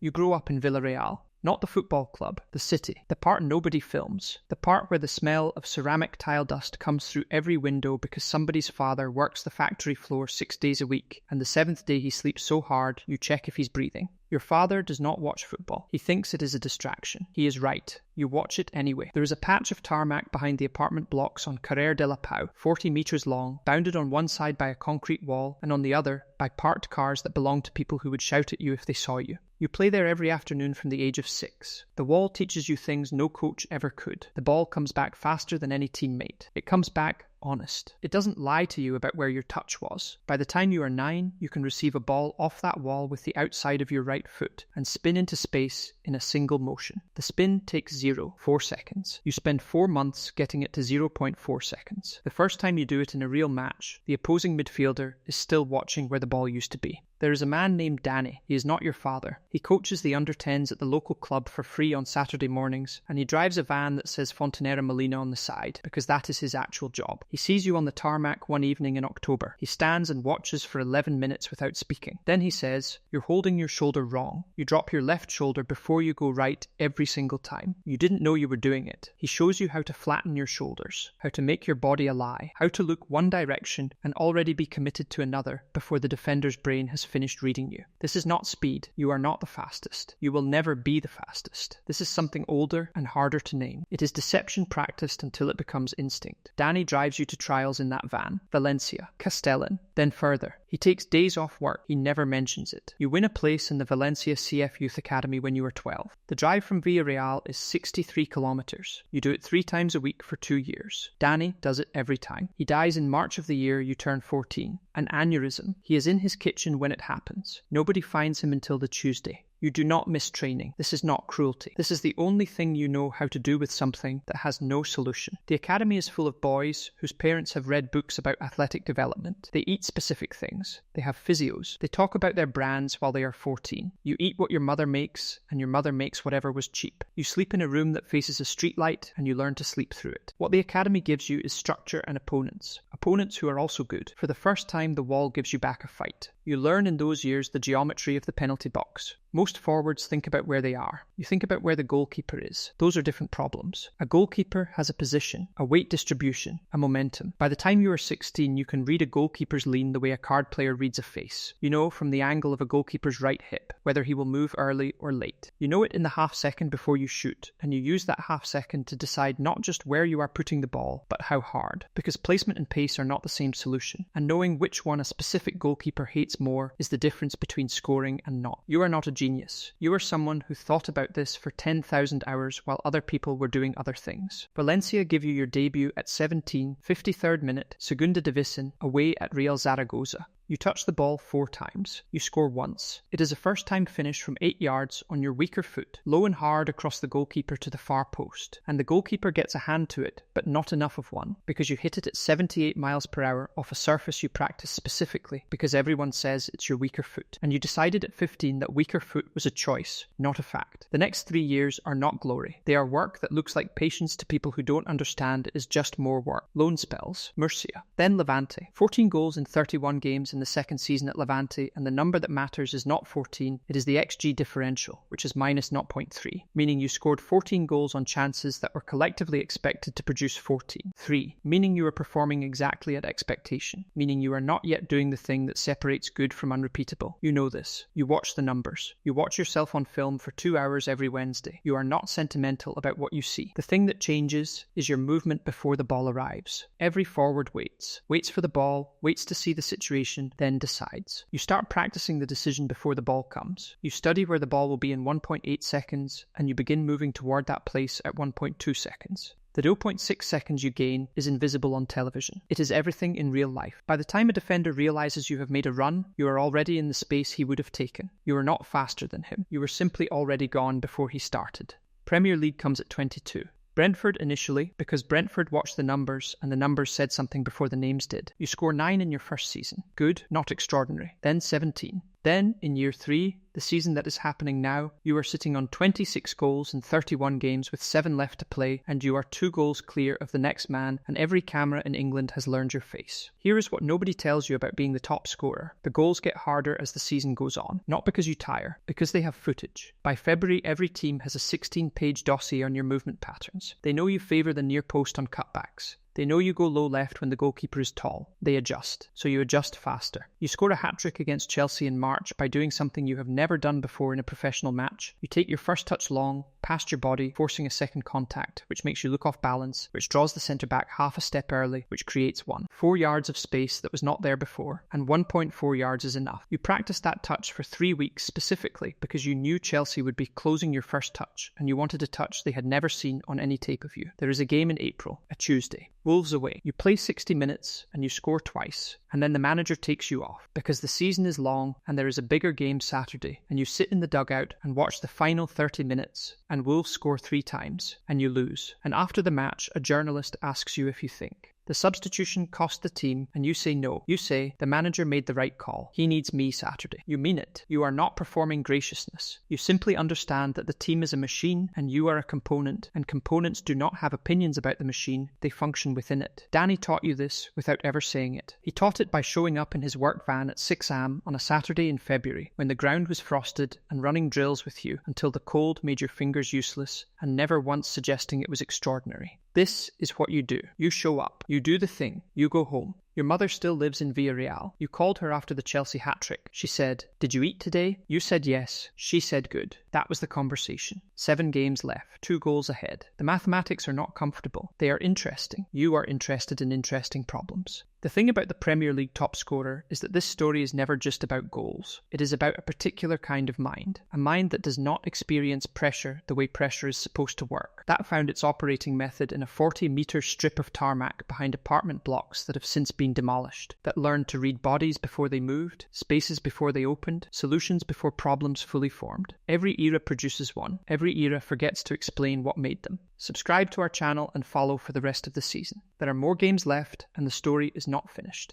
You grow up in Villarreal. Not the football club, the city, the part nobody films, the part where the smell of ceramic tile dust comes through every window because somebody's father works the factory floor 6 days a week, and the 7th day he sleeps so hard you check if he's breathing. Your father does not watch football. He thinks it is a distraction. He is right. You watch it anyway. There is a patch of tarmac behind the apartment blocks on Carrer de la Pau, 40 metres long, bounded on one side by a concrete wall and on the other by parked cars that belong to people who would shout at you if they saw you. You play there every afternoon from the age of 6. The wall teaches you things no coach ever could. The ball comes back faster than any teammate. It comes back honest. It doesn't lie to you about where your touch was. By the time you are 9, you can receive a ball off that wall with the outside of your right foot and spin into space in a single motion. The spin takes 4 seconds. You spend 4 months getting it to 0.4 seconds. The first time you do it in a real match, the opposing midfielder is still watching where the ball used to be. There is a man named Danny. He is not your father. He coaches the under-10s at the local club for free on Saturday mornings, and he drives a van that says Fontanera Molina on the side, because that is his actual job. He sees you on the tarmac one evening in October. He stands and watches for 11 minutes without speaking. Then he says, "You're holding your shoulder wrong. You drop your left shoulder before you go right every single time. You didn't know you were doing it." He shows you how to flatten your shoulders, how to make your body a lie, how to look one direction and already be committed to another before the defender's brain has finished reading you. This is not speed. You are not the fastest. You will never be the fastest. This is something older and harder to name. It is deception practiced until it becomes instinct. Danny drives you to trials in that van. Valencia, Castellan, then further. He takes days off work. He never mentions it. You win a place in the Valencia CF Youth Academy when you are 12. The drive from Villarreal is 63 kilometers. You do it 3 times a week for 2 years. Danny does it every time. He dies in March of the year you turn 14. An aneurysm. He is in his kitchen when it happens. Nobody finds him until the Tuesday. You do not miss training. This is not cruelty. This is the only thing you know how to do with something that has no solution. The academy is full of boys whose parents have read books about athletic development. They eat specific things. They have physios. They talk about their brands while they are 14. You eat what your mother makes, and your mother makes whatever was cheap. You sleep in a room that faces a street light, and you learn to sleep through it. What the academy gives you is structure and opponents. Opponents who are also good. For the first time, the wall gives you back a fight. You learn in those years the geometry of the penalty box. Most forwards think about where they are. You think about where the goalkeeper is. Those are different problems. A goalkeeper has a position, a weight distribution, a momentum. By the time you are 16, you can read a goalkeeper's lean the way a card player reads a face. You know from the angle of a goalkeeper's right hip whether he will move early or late. You know it in the half second before you shoot, and you use that half second to decide not just where you are putting the ball, but how hard. Because placement and pace are not the same solution, and knowing which one a specific goalkeeper hates more is the difference between scoring and not. You are not a genius. You are someone who thought about this for 10,000 hours while other people were doing other things. Valencia give you your debut at 17, 53rd minute, Segunda División, away at Real Zaragoza. You touch the ball 4 times. You score once. It is a first-time finish from 8 yards on your weaker foot, low and hard across the goalkeeper to the far post. And the goalkeeper gets a hand to it, but not enough of one, because you hit it at 78 miles per hour off a surface you practice specifically, because everyone says it's your weaker foot. And you decided at 15 that weaker foot was a choice, not a fact. The next 3 years are not glory. They are work that looks like patience to people who don't understand it is just more work. Loan spells. Murcia. Then Levante. 14 goals in 31 games in the second season at Levante, and the number that matters is not 14, it is the XG differential, which is minus 0.3, meaning you scored 14 goals on chances that were collectively expected to produce 14. 3, meaning you are performing exactly at expectation, meaning you are not yet doing the thing that separates good from unrepeatable. You know this. You watch the numbers. You watch yourself on film for 2 hours every Wednesday. You are not sentimental about what you see. The thing that changes is your movement before the ball arrives. Every forward waits for the ball, waits to see the situation, then decides. You start practicing the decision before the ball comes. You study where the ball will be in 1.8 seconds, and you begin moving toward that place at 1.2 seconds. The 0.6 seconds you gain is invisible on television. It is everything in real life. By the time a defender realizes you have made a run, you are already in the space he would have taken. You are not faster than him. You were simply already gone before he started. Premier League comes at 22. Brentford initially, because Brentford watched the numbers and the numbers said something before the names did. You score 9 in your first season. Good, not extraordinary. Then 17. Then, in year 3, the season that is happening now, you are sitting on 26 goals in 31 games with 7 left to play, and you are 2 goals clear of the next man, and every camera in England has learned your face. Here is what nobody tells you about being the top scorer. The goals get harder as the season goes on, not because you tire, because they have footage. By February, every team has a 16-page dossier on your movement patterns. They know you favour the near post on cutbacks. They know you go low left when the goalkeeper is tall. They adjust, so you adjust faster. You score a hat-trick against Chelsea in March by doing something you have never done before in a professional match. You take your first touch long, past your body, forcing a second contact, which makes you look off balance, which draws the centre-back half a step early, which creates 4 yards of space that was not there before, and 1.4 yards is enough. You practiced that touch for 3 weeks specifically because you knew Chelsea would be closing your first touch, and you wanted a touch they had never seen on any tape of you. There is a game in April, a Tuesday. Wolves away. You play 60 minutes and you score twice, and then the manager takes you off because the season is long and there is a bigger game Saturday, and you sit in the dugout and watch the final 30 minutes and Wolves score 3 times and you lose. And after the match, a journalist asks you if you think the substitution cost the team, and you say no. You say, the manager made the right call. He needs me Saturday. You mean it. You are not performing graciousness. You simply understand that the team is a machine and you are a component, and components do not have opinions about the machine, they function within it. Danny taught you this without ever saying it. He taught it by showing up in his work van at 6 am on a Saturday in February, when the ground was frosted, and running drills with you until the cold made your fingers useless, and never once suggesting it was extraordinary. This is what you do. You show up. You do the thing. You go home. Your mother still lives in Villarreal. You called her after the Chelsea hat-trick. She said, "Did you eat today?" You said yes. She said good. That was the conversation. 7 games left. 2 goals ahead. The mathematics are not comfortable. They are interesting. You are interested in interesting problems. The thing about the Premier League top scorer is that this story is never just about goals. It is about a particular kind of mind. A mind that does not experience pressure the way pressure is supposed to work. That found its operating method in a 40-metre strip of tarmac behind apartment blocks that have since been demolished. That learned to read bodies before they moved, spaces before they opened, solutions before problems fully formed. Every era produces one. Every era forgets to explain what made them. Subscribe to our channel and follow for the rest of the season. There are more games left and the story is not finished.